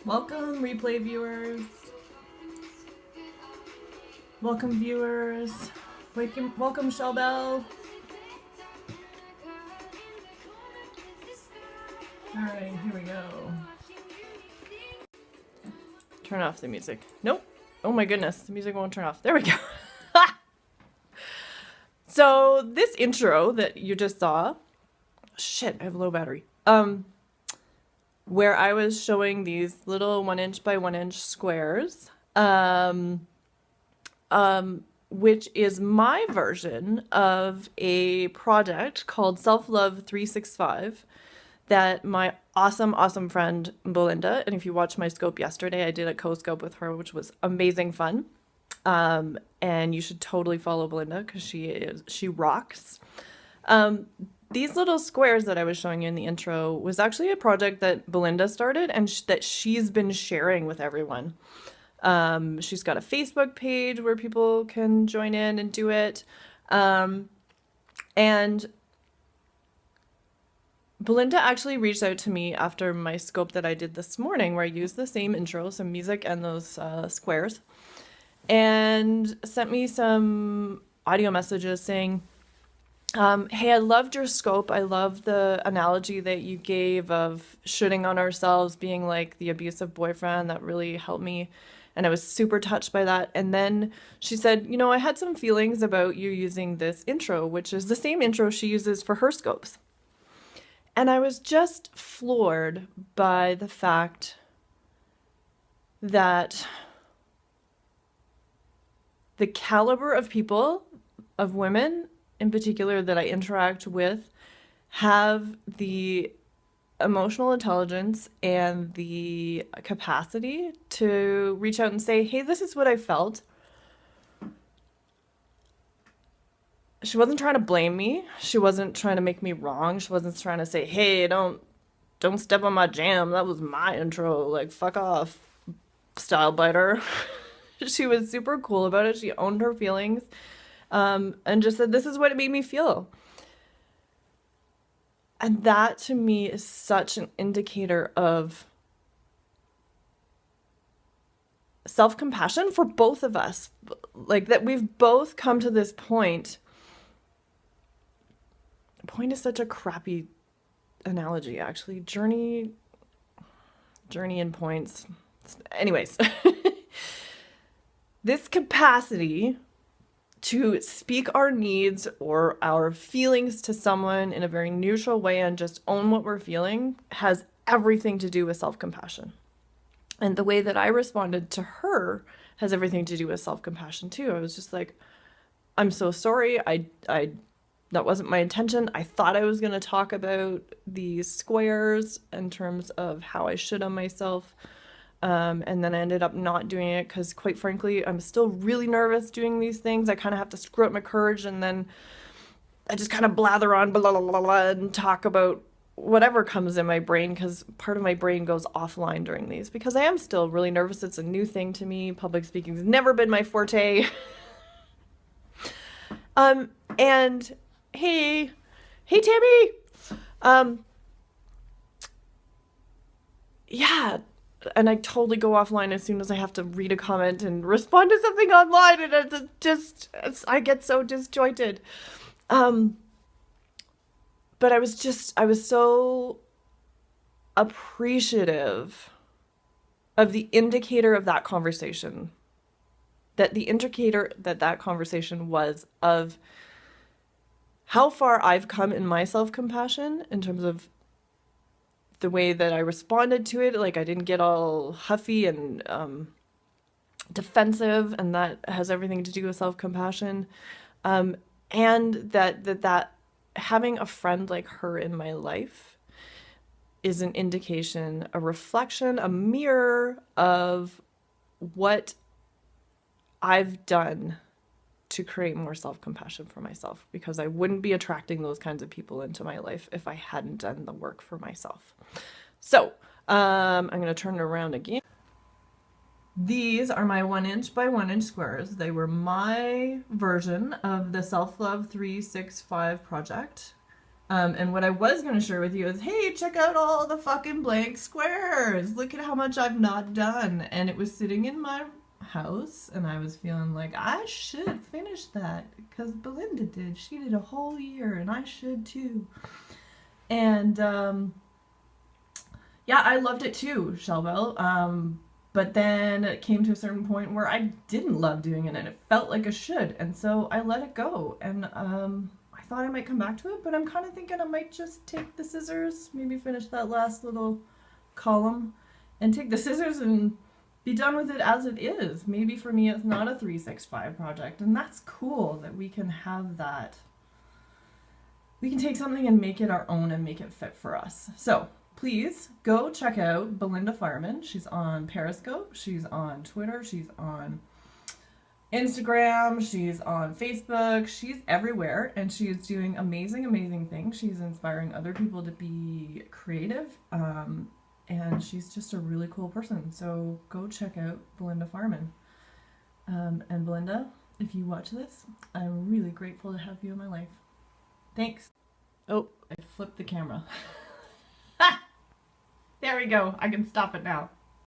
Welcome, replay viewers. Welcome, viewers. Welcome, Shellbell. Alright, here we go. Turn off the music. Nope. Oh my goodness, the music won't turn off. There we go. So, this intro that you just saw, shit, I have low battery. Where I was showing these little 1" by 1" squares, which is my version of a project called Self-Love 365 that my awesome friend Belinda, and if you watched my scope yesterday, I did a co-scope with her, which was amazing fun. And you should totally follow Belinda because she rocks. These little squares that I was showing you in the intro was actually a project that Belinda started and that she's been sharing with everyone. She's got a Facebook page where people can join in and do it. And Belinda actually reached out to me after my scope that I did this morning, where I used the same intro, some music and those squares, and sent me some audio messages saying, hey, I loved your scope. I love the analogy that you gave of shooting on ourselves being like the abusive boyfriend. That really helped me. And I was super touched by that. And then she said, you know, I had some feelings about you using this intro, which is the same intro she uses for her scopes. And I was just floored by the fact that the caliber of people, of women in particular, that I interact with, have the emotional intelligence and the capacity to reach out and say, hey, this is what I felt. She wasn't trying to blame me. She wasn't trying to make me wrong. She wasn't trying to say, hey, don't step on my jam. That was my intro. Like, fuck off, style biter. She was super cool about it. She owned her feelings. And just said, this is what it made me feel. And that to me is such an indicator of self-compassion for both of us. Like, that we've both come to this point. Point is such a crappy analogy, actually. Journey and points. Anyways, this capacity to speak our needs or our feelings to someone in a very neutral way and just own what we're feeling has everything to do with self-compassion. And the way that I responded to her has everything to do with self-compassion too. I was just like, I'm so sorry. I that wasn't my intention. I thought I was going to talk about these squares in terms of how I should on myself. And then I ended up not doing it because, quite frankly, I'm still really nervous doing these things. I kind of have to screw up my courage, and then I just kind of blather on blah, blah, blah, blah, and talk about whatever comes in my brain, because part of my brain goes offline during these because I am still really nervous. It's a new thing to me. Public speaking has never been my forte. And hey Tammy. Yeah. And I totally go offline as soon as I have to read a comment and respond to something online, and I get so disjointed. But I was so appreciative of the indicator of that conversation, that conversation was of how far I've come in my self-compassion in terms of the way that I responded to it. Like, I didn't get all huffy and defensive, and that has everything to do with self-compassion. And that having a friend like her in my life is an indication, a reflection, a mirror of what I've done to create more self-compassion for myself, because I wouldn't be attracting those kinds of people into my life if I hadn't done the work for myself. So I'm going to turn it around again. These are my 1" by 1" squares. They were my version of the Self-Love 365 project. And what I was going to share with you is, hey, check out all the fucking blank squares. Look at how much I've not done. And it was sitting in my house, and I was feeling like I should finish that because Belinda did. She did a whole year, and I should too. And yeah, I loved it too, Shelbel. But then it came to a certain point where I didn't love doing it, and it felt like I should, and so I let it go. And I thought I might come back to it, but I'm kind of thinking I might just take the scissors, maybe finish that last little column, and take the scissors and be done with it as it is. Maybe for me, it's not a 365 project, and that's cool that we can have that. We can take something and make it our own and make it fit for us. So please go check out Belinda Fireman. She's on Periscope, she's on Twitter, she's on Instagram, she's on Facebook, she's everywhere, and she's doing amazing, amazing things. She's inspiring other people to be creative, and she's just a really cool person. So go check out Belinda Fireman. And Belinda, if you watch this, I'm really grateful to have you in my life. Thanks. Oh, I flipped the camera. There we go. I can stop it now.